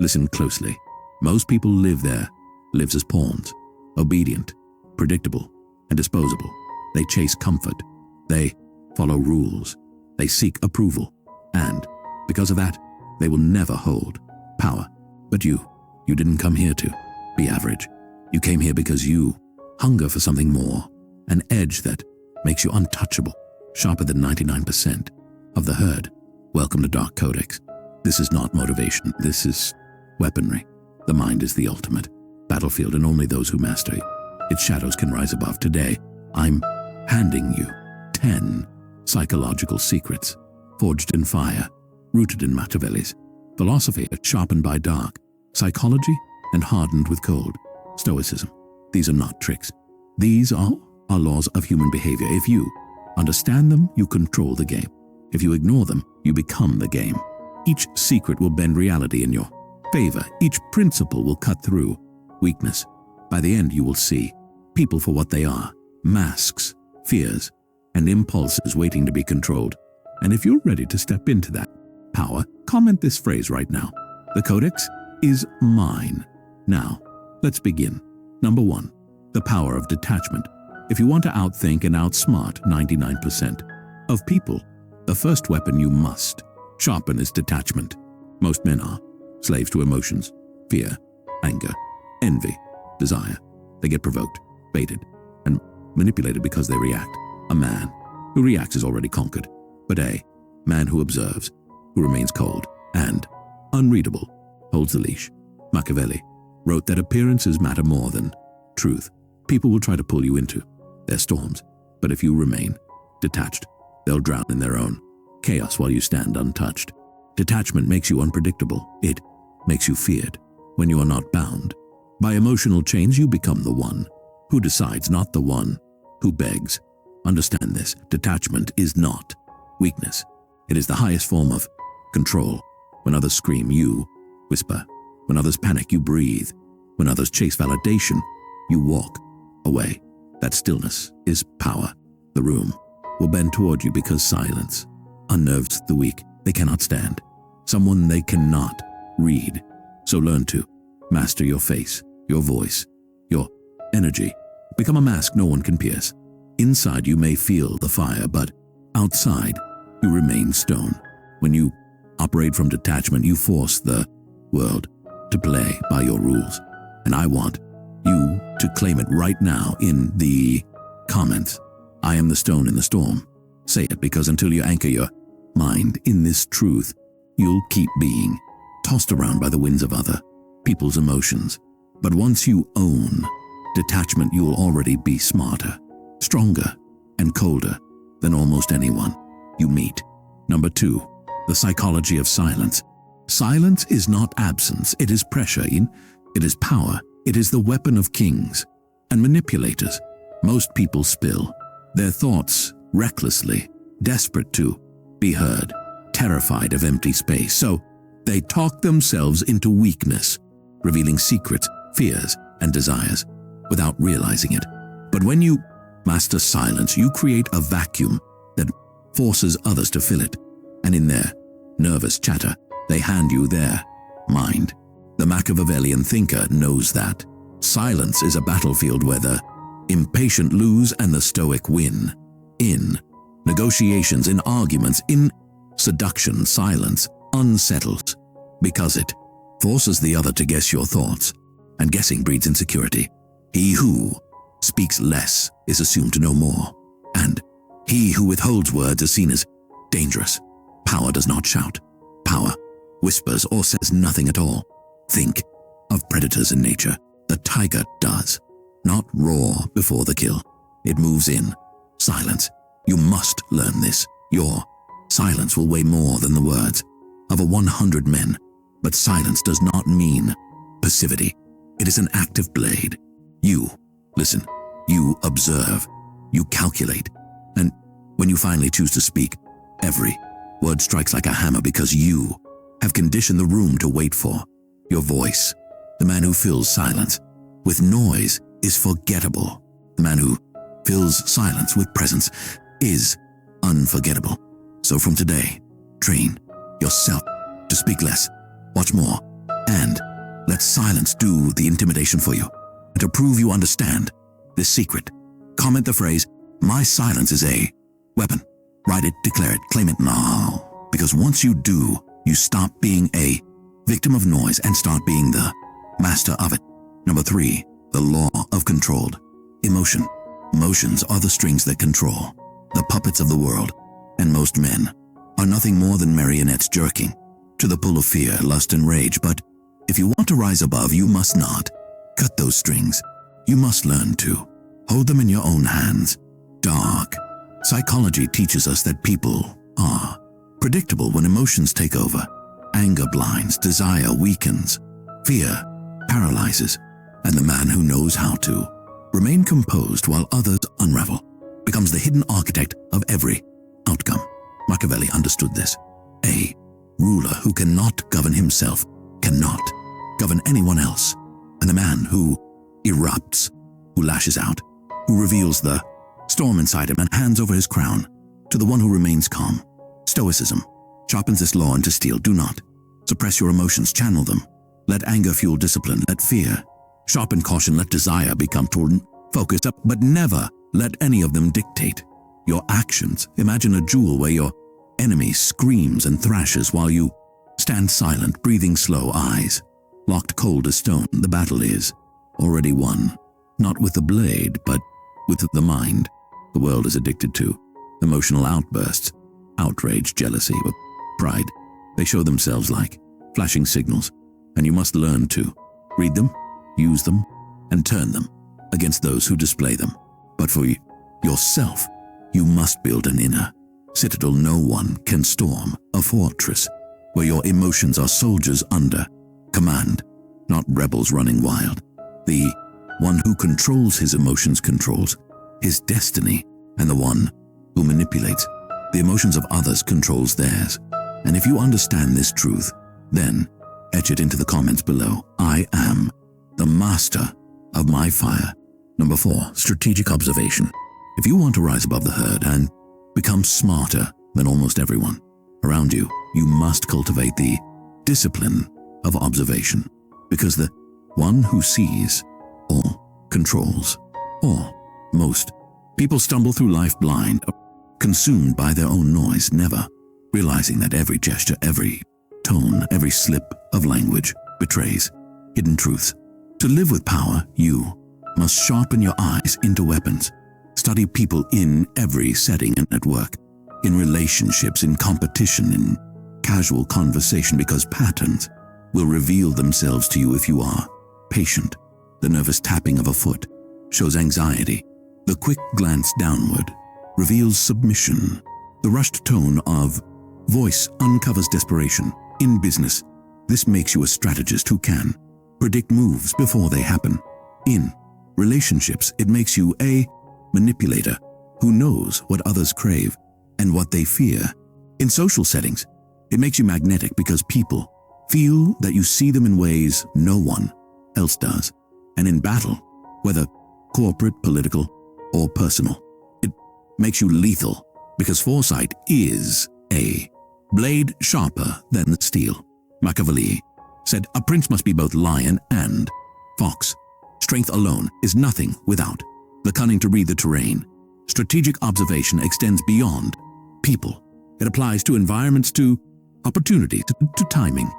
Listen closely. Most people live lives as pawns, obedient, predictable, and disposable. They chase comfort. They follow rules. They seek approval. And because of that, they will never hold power. But you didn't come here to be average. You came here because you hunger for something more, an edge that makes you untouchable, sharper than 99% of the herd. Welcome to Dark Codex. This is not motivation. This is weaponry. The mind is the ultimate battlefield, and only those who master its shadows can rise above. Today, I'm handing you 10 psychological secrets, forged in fire, rooted in Machiavelli's philosophy, sharpened by dark psychology and hardened with cold stoicism. These are not tricks. These are laws of human behavior. If you understand them, you control the game. If you ignore them, you become the game. Each secret will bend reality in your favor. Each principle will cut through weakness. By the end, you will see people for what they are: masks, fears, and impulses waiting to be controlled. And if you're ready to step into that power, comment this phrase right now: the Codex is mine. Now, let's begin. Number 1, the power of detachment. If you want to outthink and outsmart 99% of people, the first weapon you must sharpen is detachment. Most men are slaves to emotions: fear, anger, envy, desire. They get provoked, baited, and manipulated because they react. A man who reacts is already conquered, but a man who observes, who remains cold and unreadable, holds the leash. Machiavelli wrote that appearances matter more than truth. People will try to pull you into their storms, but if you remain detached, they'll drown in their own chaos while you stand untouched. Detachment makes you unpredictable. It makes you feared. When you are not bound by emotional chains, you become the one who decides, not the one who begs. Understand this: detachment is not weakness. It is the highest form of control. When others scream, you whisper. When others panic, you breathe. When others chase validation, you walk away. That stillness is power. The room will bend toward you because silence unnerves the weak. They cannot stand someone they cannot read. So learn to master your face, your voice, your energy. Become a mask no one can pierce. Inside you may feel the fire, but outside you remain stone. When you operate from detachment, you force the world to play by your rules. And I want you to claim it right now in the comments. I am the stone in the storm. Say it, because until you anchor your mind in this truth, you'll keep being tossed around by the winds of other people's emotions. But once you own detachment, you'll already be smarter, stronger, and colder than almost anyone you meet. Number 2, the psychology of silence. Silence is not absence. It is pressure. It is power. It is the weapon of kings and manipulators. Most people spill their thoughts recklessly, desperate to be heard, terrified of empty space. So they talk themselves into weakness, revealing secrets, fears, and desires without realizing it. But when you master silence, you create a vacuum that forces others to fill it. And in their nervous chatter, they hand you their mind. The Machiavellian thinker knows that silence is a battlefield where the impatient lose and the stoic win. In negotiations, in arguments, in seduction, silence unsettles because it forces the other to guess your thoughts, and guessing breeds insecurity. He who speaks less is assumed to know more, and he who withholds words is seen as dangerous. Power does not shout. Power whispers or says nothing at all. Think of predators in nature. The tiger does not roar before the kill. It moves in silence. You must learn this. Your silence will weigh more than the words of 100 men. But silence does not mean passivity. It is an active blade. You listen, you observe, you calculate, and when you finally choose to speak, every word strikes like a hammer because you have conditioned the room to wait for your voice. The man who fills silence with noise is forgettable. The man who fills silence with presence is unforgettable. So from today, train yourself to speak less, watch more, And let silence do the intimidation for you. And to prove you understand this secret, comment the phrase, "My silence is a weapon." Write it, declare it, claim it now. Because once you do, you stop being a victim of noise and start being the master of it. Number 3, the law of controlled emotion. Emotions are the strings that control the puppets of the world, and most men are nothing more than marionettes jerking to the pull of fear, lust, and rage. But if you want to rise above, you must not cut those strings. You must learn to hold them in your own hands. Dark psychology teaches us that people are predictable when emotions take over. Anger blinds, desire weakens, fear paralyzes, and the man who knows how to remain composed while others unravel becomes the hidden architect of every outcome. Machiavelli understood this. A ruler who cannot govern himself cannot govern anyone else. And the man who erupts, who lashes out, who reveals the storm inside him and hands over his crown to the one who remains calm. Stoicism sharpens this law into steel. Do not suppress your emotions, channel them. Let anger fuel discipline, let fear sharpen caution, let desire become torrent. Focus up, but never let any of them dictate your actions. Imagine a duel where your enemy screams and thrashes while you stand silent, breathing slow, eyes locked cold as stone. The battle is already won, not with the blade, but with the mind. The world is addicted to emotional outbursts, outrage, jealousy, or pride. They show themselves like flashing signals, and you must learn to read them, use them, and turn them against those who display them. But for yourself, you must build an inner citadel. No one can storm a fortress where your emotions are soldiers under command, not rebels running wild. The one who controls his emotions controls his destiny, and the one who manipulates the emotions of others controls theirs. And if you understand this truth, then etch it into the comments below. I am the master of my fire. Number 4, strategic observation. If you want to rise above the herd and become smarter than almost everyone around you, you must cultivate the discipline of observation, because the one who sees all controls all. Most people stumble through life blind, consumed by their own noise, never realizing that every gesture, every tone, every slip of language betrays hidden truths. To live with power, you must sharpen your eyes into weapons. Study people in every setting and at work, in relationships, in competition, in casual conversation, because patterns will reveal themselves to you if you are patient. The nervous tapping of a foot shows anxiety. The quick glance downward reveals submission. The rushed tone of voice uncovers desperation. In business, this makes you a strategist who can predict moves before they happen. In relationships, it makes you a manipulator who knows what others crave and what they fear. In social settings, it makes you magnetic because people feel that you see them in ways no one else does. And in battle, whether corporate, political, or personal, it makes you lethal because foresight is a blade sharper than steel. Machiavelli said, "A prince must be both lion and fox. Strength alone is nothing without the cunning to read the terrain." Strategic observation extends beyond people. It applies to environments, to opportunities, to timing.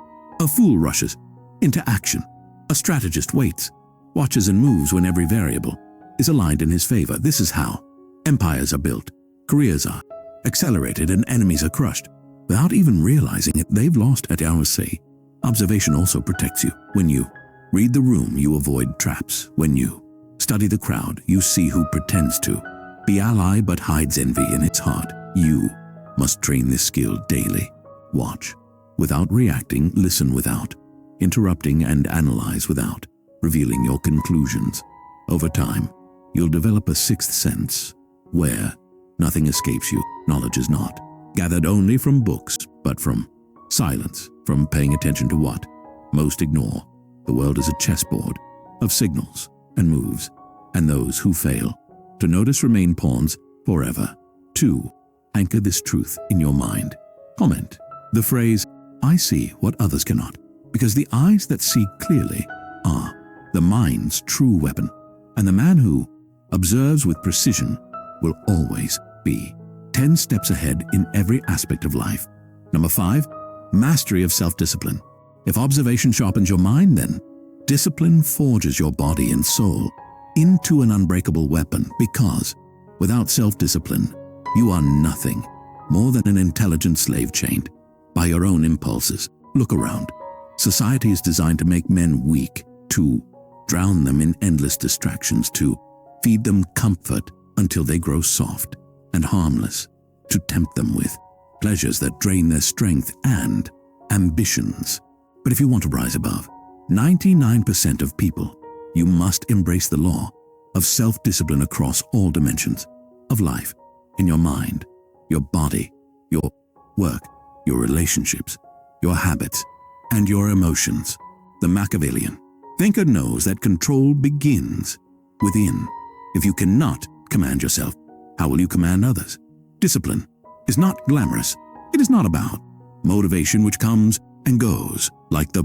A fool rushes into action. A strategist waits, watches, and moves when every variable is aligned in his favor. This is how empires are built, careers are accelerated, and enemies are crushed. Without even realizing it, they've lost at our say. Observation also protects you. When you read the room, you avoid traps. When you study the crowd, you see who pretends to be ally but hides envy in its heart. You must train this skill daily. Watch without reacting, listen without interrupting, and analyze without revealing your conclusions. Over time, you'll develop a sixth sense where nothing escapes you. Knowledge is not gathered only from books, but from silence, from paying attention to what most ignore. The world is a chessboard of signals and moves, and those who fail to notice remain pawns forever. 2. Anchor this truth in your mind. Comment the phrase, "I see what others cannot." Because the eyes that see clearly are the mind's true weapon, and the man who observes with precision will always be 10 steps ahead in every aspect of life. Number 5, mastery of self-discipline. If observation sharpens your mind, then discipline forges your body and soul into an unbreakable weapon, because without self-discipline, you are nothing more than an intelligent slave chained by your own impulses. Look around. Society is designed to make men weak, to drown them in endless distractions, to feed them comfort until they grow soft and harmless, to tempt them with pleasures that drain their strength and ambitions. But if you want to rise above 99% of people, you must embrace the law of self-discipline across all dimensions of life, in your mind, your body, your work, your relationships, your habits, and your emotions. The Machiavellian thinker knows that control begins within. If you cannot command yourself, how will you command others? Discipline is not glamorous. It is not about motivation which comes and goes like the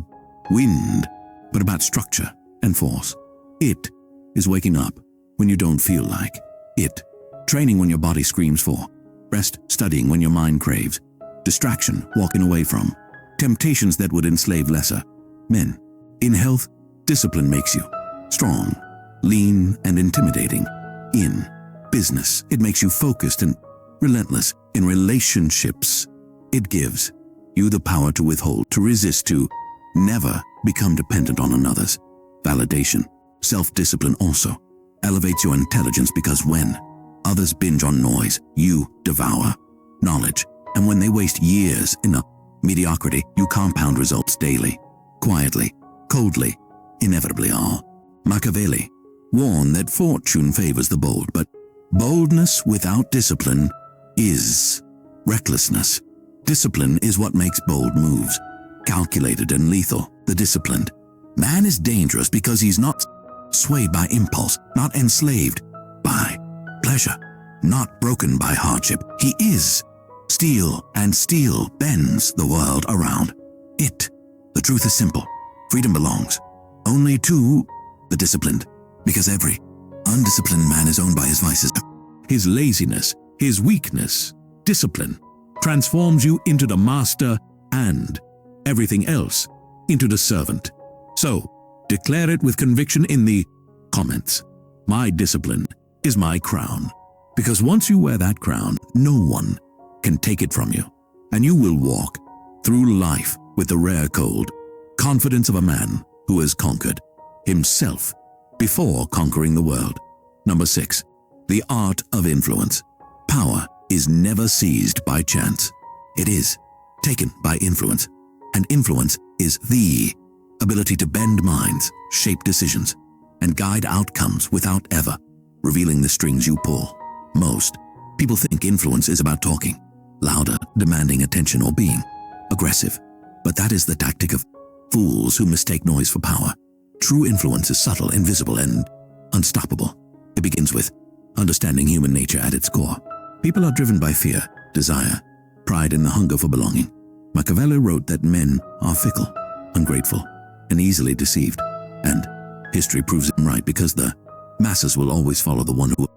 wind, but about structure and force. It is waking up when you don't feel like it, training when your body screams for rest, studying when your mind craves distraction, walking away from temptations that would enslave lesser men. In health, discipline makes you strong, lean, and intimidating. In business, it makes you focused and relentless. In relationships, it gives you the power to withhold, to resist, to never become dependent on another's validation. Self-discipline also elevates your intelligence, because when others binge on noise, you devour knowledge. And when they waste years in a mediocrity, you compound results daily, quietly, coldly, inevitably. All Machiavelli warned that fortune favors the bold, but boldness without discipline is recklessness. Discipline is what makes bold moves calculated and lethal. The disciplined man is dangerous because he's not swayed by impulse, not enslaved by pleasure, not broken by hardship. He is steel, and steel bends the world around it. The truth is simple. Freedom belongs only to the disciplined, because every undisciplined man is owned by his vices, his laziness, his weakness. Discipline transforms you into the master and everything else into the servant. So, declare it with conviction in the comments. My discipline is my crown, because once you wear that crown, no one can take it from you, and you will walk through life with the rare cold confidence of a man who has conquered himself before conquering the world. Number 6, the art of influence. Power is never seized by chance. It is taken by influence, and influence is the ability to bend minds, shape decisions, and guide outcomes without ever revealing the strings you pull. Most people think influence is about talking louder, demanding attention, or being aggressive, but that is the tactic of fools who mistake noise for power. True influence is subtle, invisible, and unstoppable. It begins with understanding human nature at its core. People are driven by fear, desire, pride, and the hunger for belonging. Machiavelli wrote that men are fickle, ungrateful, and easily deceived, and history proves him right, because the masses will always follow the one who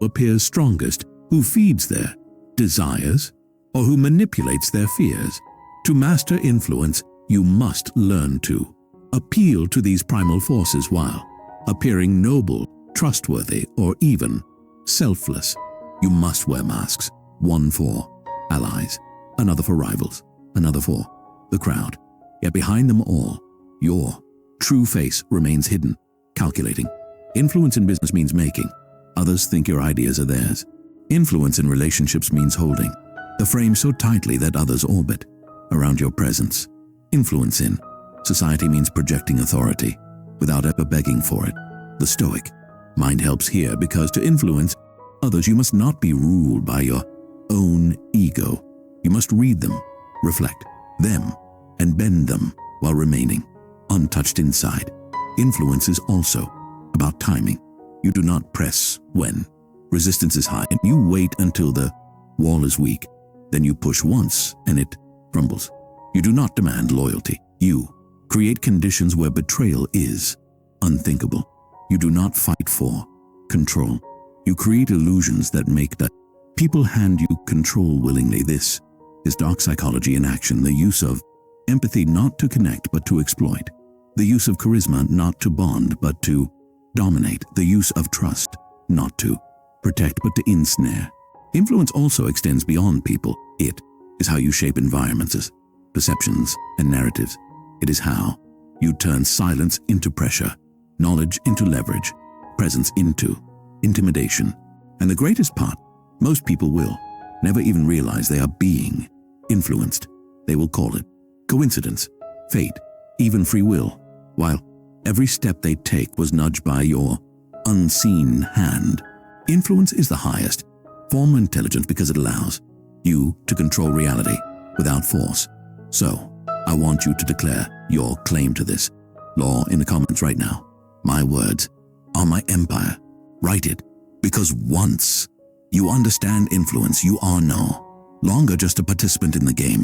appears strongest, who feeds their desires, or who manipulates their fears. To master influence, you must learn to appeal to these primal forces while appearing noble, trustworthy, or even selfless. You must wear masks, one for allies, another for rivals, another for the crowd. Yet behind them all, your true face remains hidden, calculating. Influence in business means making others think your ideas are theirs. Influence in relationships means holding the frame so tightly that others orbit around your presence. Influence in society means projecting authority without ever begging for it. The Stoic mind helps here, because to influence others you must not be ruled by your own ego. You must read them, reflect them, and bend them while remaining untouched inside. Influence is also about timing. You do not press when resistance is high, and you wait until the wall is weak. Then you push once and it crumbles. You do not demand loyalty. You create conditions where betrayal is unthinkable. You do not fight for control. You create illusions that make that people hand you control willingly. This is dark psychology in action, the use of empathy not to connect but to exploit, the use of charisma not to bond but to dominate, the use of trust not to protect but to ensnare. Influence also extends beyond people. It is how you shape environments, perceptions, and narratives. It is how you turn silence into pressure, knowledge into leverage, presence into intimidation. And the greatest part, most people will never even realize they are being influenced. They will call it coincidence, fate, even free will, while every step they take was nudged by your unseen hand. Influence is the highest form of intelligence because it allows you to control reality without force. So, I want you to declare your claim to this law in the comments right now. My words are my empire. Write it, because once you understand influence, you are no longer just a participant in the game.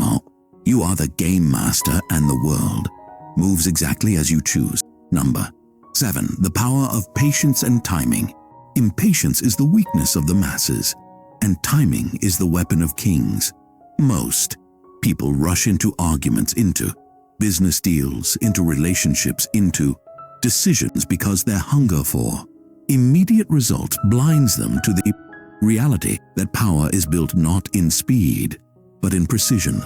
You are the game master, and the world moves exactly as you choose. Number 7. The power of patience and timing. Impatience is the weakness of the masses, and timing is the weapon of kings. Most people rush into arguments, into business deals, into relationships, into decisions because their hunger for immediate results blinds them to the reality that power is built not in speed, but in precision.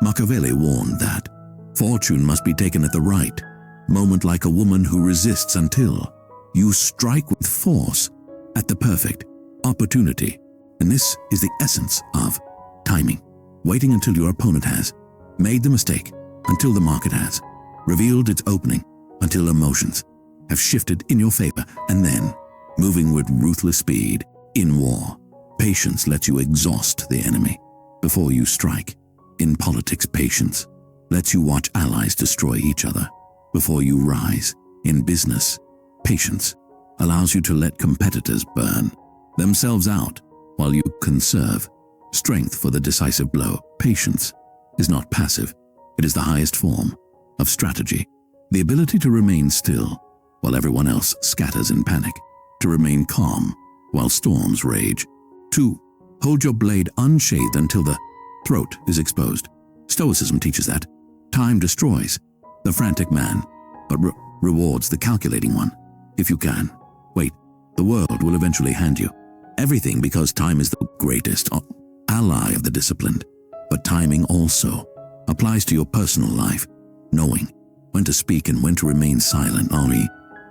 Machiavelli warned that fortune must be taken at the right moment, like a woman who resists until you strike with force at the perfect opportunity. And this is the essence of timing. Waiting until your opponent has made the mistake, until the market has revealed its opening, until emotions have shifted in your favor, and then moving with ruthless speed. In war, patience lets you exhaust the enemy before you strike. In politics, patience lets you watch allies destroy each other before you rise. In business, patience allows you to let competitors burn themselves out while you conserve strength for the decisive blow. Patience is not passive. It is the highest form of strategy. The ability to remain still while everyone else scatters in panic, to remain calm while storms rage, to hold your blade unshathed until the throat is exposed. Stoicism teaches that time destroys the frantic man, but rewards the calculating one. If you can wait, the world will eventually hand you everything, because time is the greatest ally of the disciplined. But timing also applies to your personal life, knowing when to speak and when to remain silent,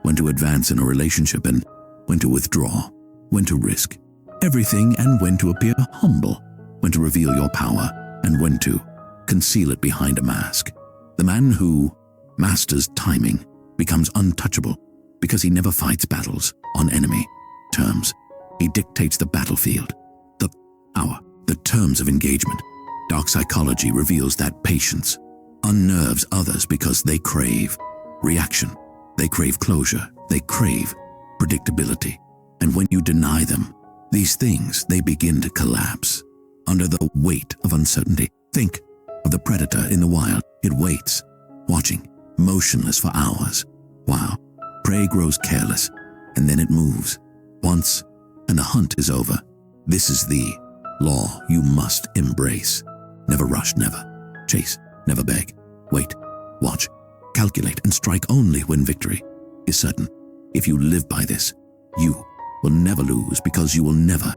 when to advance in a relationship and when to withdraw, when to risk everything and when to appear humble, when to reveal your power and when to conceal it behind a mask. The man who masters timing becomes untouchable because he never fights battles on enemy terms. He dictates the battlefield, the hour, the terms of engagement. Dark psychology reveals that patience unnerves others because they crave reaction, they crave closure, they crave predictability. And when you deny them these things, they begin to collapse under the weight of uncertainty. Think of the predator in the wild. It waits, watching, motionless for hours, while prey grows careless, and then it moves once, and the hunt is over. This is the law you must embrace. Never rush, never chase, never beg. Wait, watch, calculate, and strike only when victory is certain. If you live by this, you will never lose, because you will never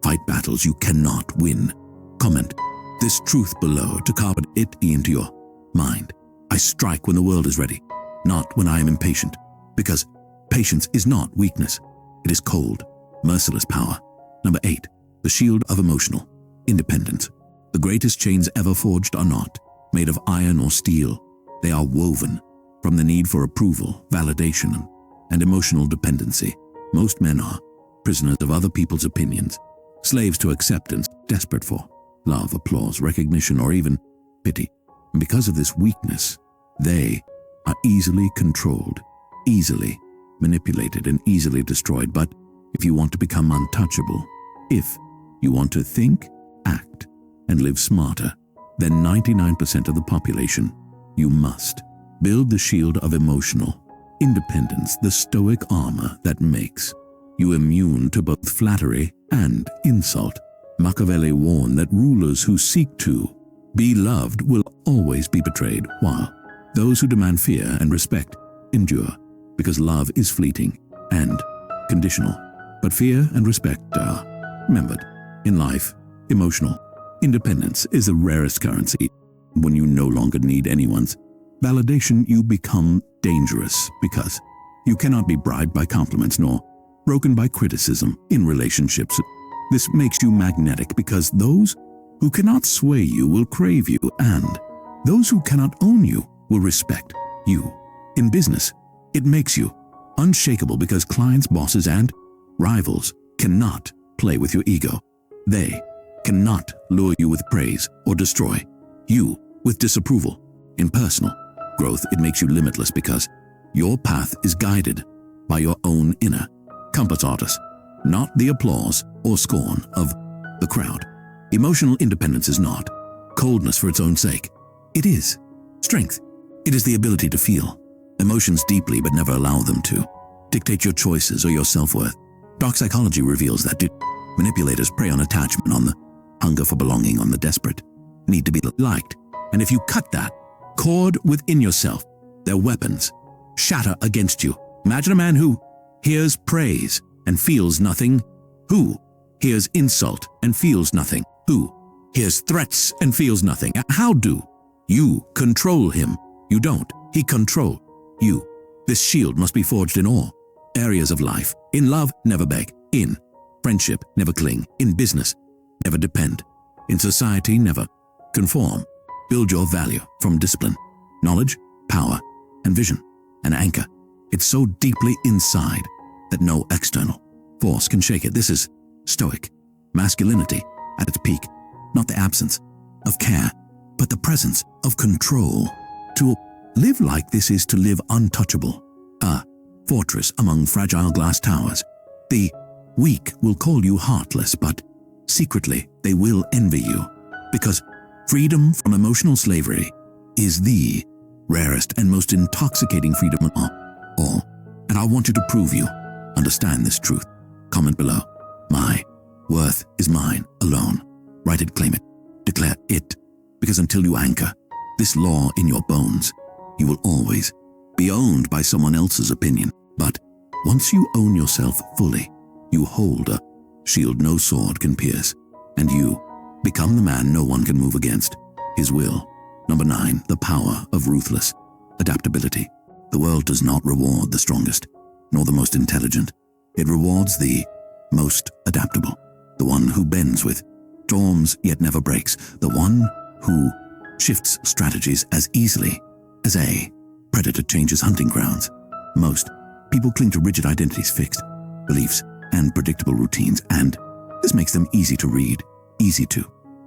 fight battles you cannot win. Comment this truth below to carve it into your mind. I strike when the world is ready, not when I am impatient, because patience is not weakness. It is cold, merciless power. Number 8, the shield of emotional independence. The greatest chains ever forged are not made of iron or steel. They are woven from the need for approval, validation, and emotional dependency. Most men are prisoners of other people's opinions, slaves to acceptance, desperate for love, applause, recognition, or even pity. And because of this weakness, they are easily controlled, easily manipulated, and easily destroyed. But if you want to become untouchable, if you want to think, act, and live smarter than 99% of the population, you must build the shield of emotional independence, the stoic armor that makes you immune to both flattery and insult. Machiavelli warned that rulers who seek to be loved will always be betrayed, while those who demand fear and respect endure, because love is fleeting and conditional, but fear and respect are remembered. In life, emotional independence is the rarest currency. When you no longer need anyone's validation, you become dangerous because you cannot be bribed by compliments nor broken by criticism in relationships. This makes you magnetic because those who cannot sway you will crave you, and those who cannot own you will respect you. In business, it makes you unshakable because clients, bosses, and rivals cannot play with your ego. They cannot lure you with praise or destroy you with disapproval. In personal growth, it makes you limitless because your path is guided by your own inner compass artist, not the applause or scorn of the crowd. Emotional independence is not coldness for its own sake. It is strength. It is the ability to feel emotions deeply but never allow them to dictate your choices or your self-worth. Dark psychology reveals that manipulators prey on attachment, on the hunger for belonging, on the desperate need to be liked. And if you cut that cord within yourself, their weapons shatter against you. Imagine a man who hears praise and feels nothing, who hears insult and feels nothing, who hears threats and feels nothing. How do you control him? You don't. He control you. This shield must be forged in all areas of life. In love, never beg. In friendship, never cling. In business, never depend. In society, never conform. Build your value from discipline, knowledge, power, and vision. An anchor. It's so deeply inside that no external force can shake it. This is stoic masculinity at its peak, not the absence of care, but the presence of control. To live like this is to live untouchable, a fortress among fragile glass towers. The weak will call you heartless, but secretly they will envy you, because freedom from emotional slavery is the rarest and most intoxicating freedom of all. And I want you to prove you understand this truth. Comment below. My worth is mine alone. Write it, claim it, declare it, because until you anchor this law in your bones, you will always be owned by someone else's opinion. But once you own yourself fully, you hold a shield no sword can pierce, and you become the man no one can move against his will. Number 9, the power of ruthless adaptability. The world does not reward the strongest, nor the most intelligent. It rewards the most adaptable, the one who bends with storms yet never breaks, the one who shifts strategies as easily as a predator changes hunting grounds. Most people cling to rigid identities, fixed beliefs, and predictable routines, and this makes them easy to read, easy to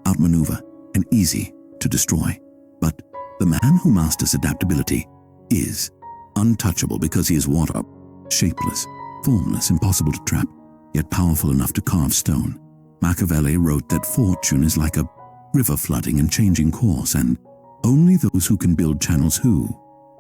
outmaneuver, and easy to destroy. But the man who masters adaptability is untouchable because he is water, shapeless, formless, impossible to trap, yet powerful enough to carve stone. Machiavelli wrote that fortune is like a river flooding and changing course, and only those who can build channels who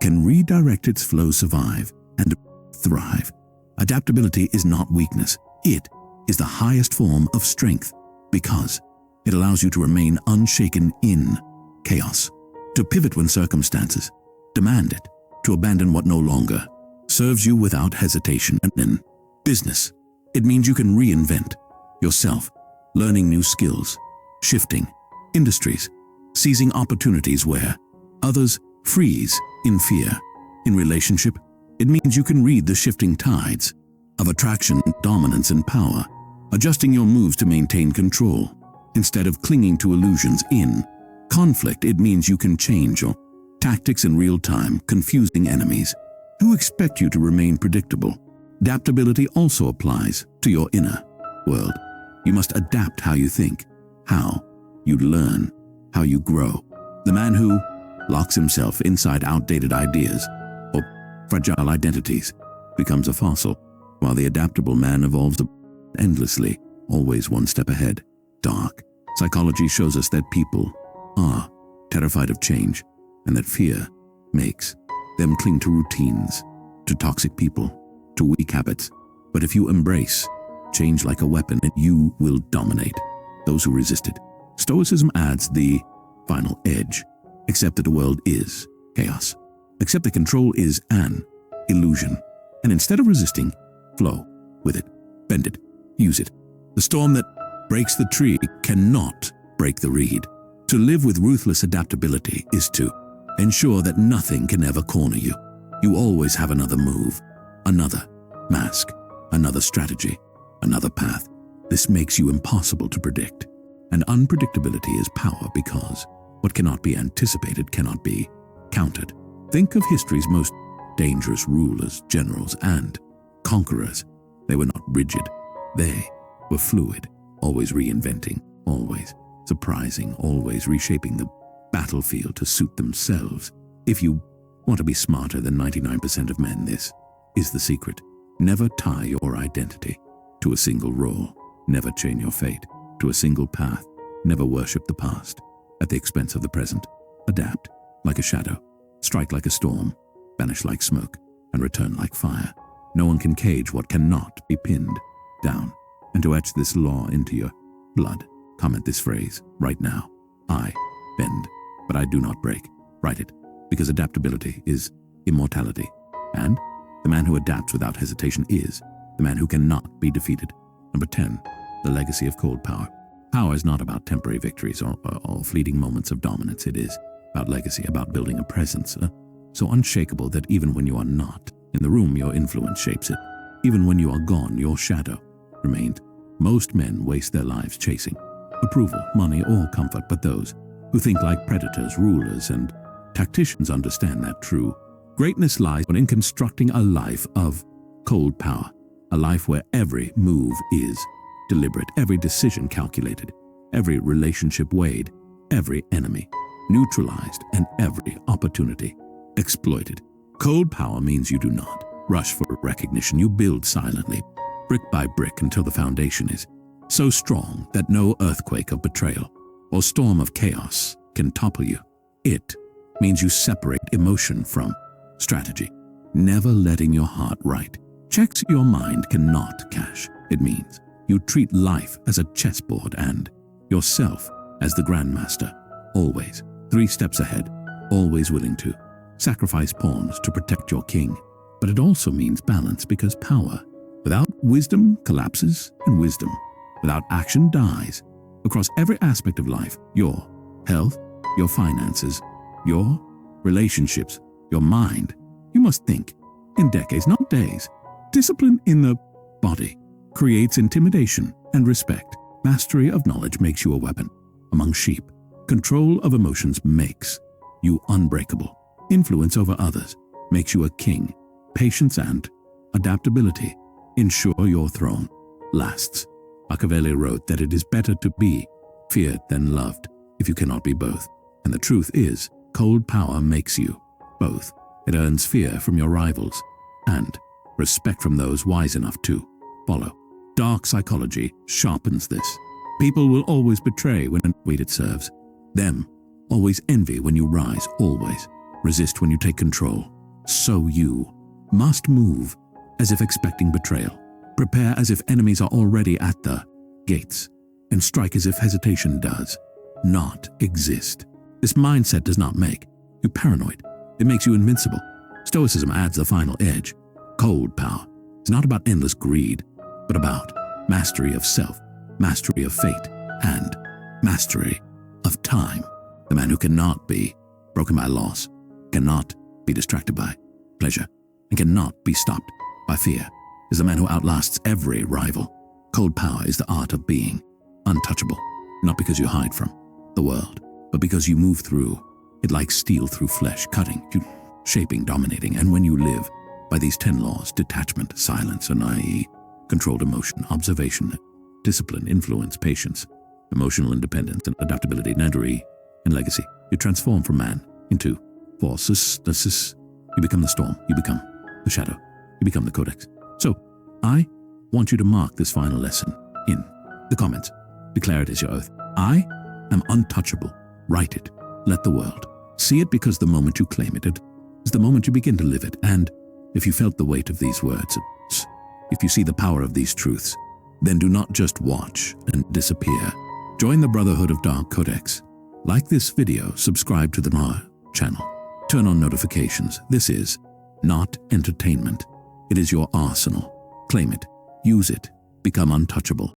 can redirect its flow survive and thrive. Adaptability is not weakness. It is the highest form of strength because it allows you to remain unshaken in chaos, to pivot when circumstances demand it, to abandon what no longer serves you without hesitation. And in business, it means you can reinvent yourself, learning new skills, shifting industries, seizing opportunities where others freeze in fear. In relationship, it means you can read the shifting tides of attraction, dominance, and power, adjusting your moves to maintain control instead of clinging to illusions. In conflict, it means you can change your tactics in real time, confusing enemies who expect you to remain predictable. Adaptability also applies to your inner world. You must adapt how you think, how you learn, how you grow. The man who locks himself inside outdated ideas or fragile identities becomes a fossil, while the adaptable man evolves endlessly, always one step ahead. Dark psychology shows us that people are terrified of change and that fear makes them cling to routines, to toxic people, to weak habits. But if you embrace change like a weapon, you will dominate those who resist it. Stoicism adds the final edge. Accept that the world is chaos. Accept that control is an illusion. And instead of resisting, flow with it, bend it, use it. The storm that breaks the tree cannot break the reed. To live with ruthless adaptability is to ensure that nothing can ever corner you. You always have another move, another mask, another strategy, another path. This makes you impossible to predict. And unpredictability is power, because what cannot be anticipated cannot be countered. Think of history's most dangerous rulers, generals, and conquerors. They were not rigid. They were fluid, always reinventing, always surprising, always reshaping the battlefield to suit themselves. If you want to be smarter than 99% of men, this is the secret. Never tie your identity to a single role. Never chain your fate to a single path. Never worship the past at the expense of the present. Adapt like a shadow, strike like a storm, vanish like smoke, and return like fire. No one can cage what cannot be pinned down. And to etch this law into your blood, comment this phrase right now. I bend, but I do not break. Write it, because adaptability is immortality. And the man who adapts without hesitation is the man who cannot be defeated. Number 10, the legacy of cold power. Power is not about temporary victories or fleeting moments of dominance. It is about legacy, about building a presence so unshakable that even when you are not in the room, your influence shapes it. Even when you are gone, your shadow remains. Most men waste their lives chasing approval, money, or comfort, but those who think like predators, rulers, and tacticians understand that true greatness lies in constructing a life of cold power, a life where every move is deliberate, every decision calculated, every relationship weighed, every enemy neutralized, and every opportunity exploited. Cold power means you do not rush for recognition. You build silently, brick by brick, until the foundation is so strong that no earthquake of betrayal or storm of chaos can topple you. It means you separate emotion from strategy, never letting your heart write checks your mind cannot cash. It means you treat life as a chessboard and yourself as the grandmaster, always 3 steps ahead, always willing to sacrifice pawns to protect your king. But it also means balance, because power without wisdom collapses, and wisdom without action dies. Across every aspect of life, your health, your finances, your relationships, your mind, you must think in decades, not days. Discipline in the body creates intimidation and respect. Mastery of knowledge makes you a weapon among sheep. Control of emotions makes you unbreakable. Influence over others makes you a king. Patience and adaptability ensure your throne lasts. Machiavelli wrote that it is better to be feared than loved if you cannot be both. And the truth is, cold power makes you both. It earns fear from your rivals and respect from those wise enough to follow. Dark psychology sharpens this. People will always betray when weight it serves them. Always envy when you rise, always resist when you take control. So you must move as if expecting betrayal. Prepare as if enemies are already at the gates, and strike as if hesitation does not exist. This mindset does not make you paranoid. It makes you invincible. Stoicism adds the final edge. Cold power is not about endless greed, but about mastery of self, mastery of fate, and mastery of time. The man who cannot be broken by loss, cannot be distracted by pleasure, and cannot be stopped by fear is the man who outlasts every rival. Cold power is the art of being untouchable, not because you hide from the world, but because you move through it like steel through flesh, cutting, shaping, dominating. And when you live by these 10 laws, detachment, silence, i.e., controlled emotion, observation, discipline, influence, patience, emotional independence, and adaptability, Nadri, and legacy, you transform from man into force. You become the storm, you become the shadow, you become the codex. So, I want you to mark this final lesson in the comments. Declare it as your oath. I am untouchable. Write it. Let the world see it, because the moment you claim it, it is the moment you begin to live it. And if you felt the weight of these words, if you see the power of these truths, then do not just watch and disappear. Join the Brotherhood of Dark Codex. Like this video, subscribe to the channel. Turn on notifications. This is not entertainment. It is your arsenal. Claim it. Use it. Become untouchable.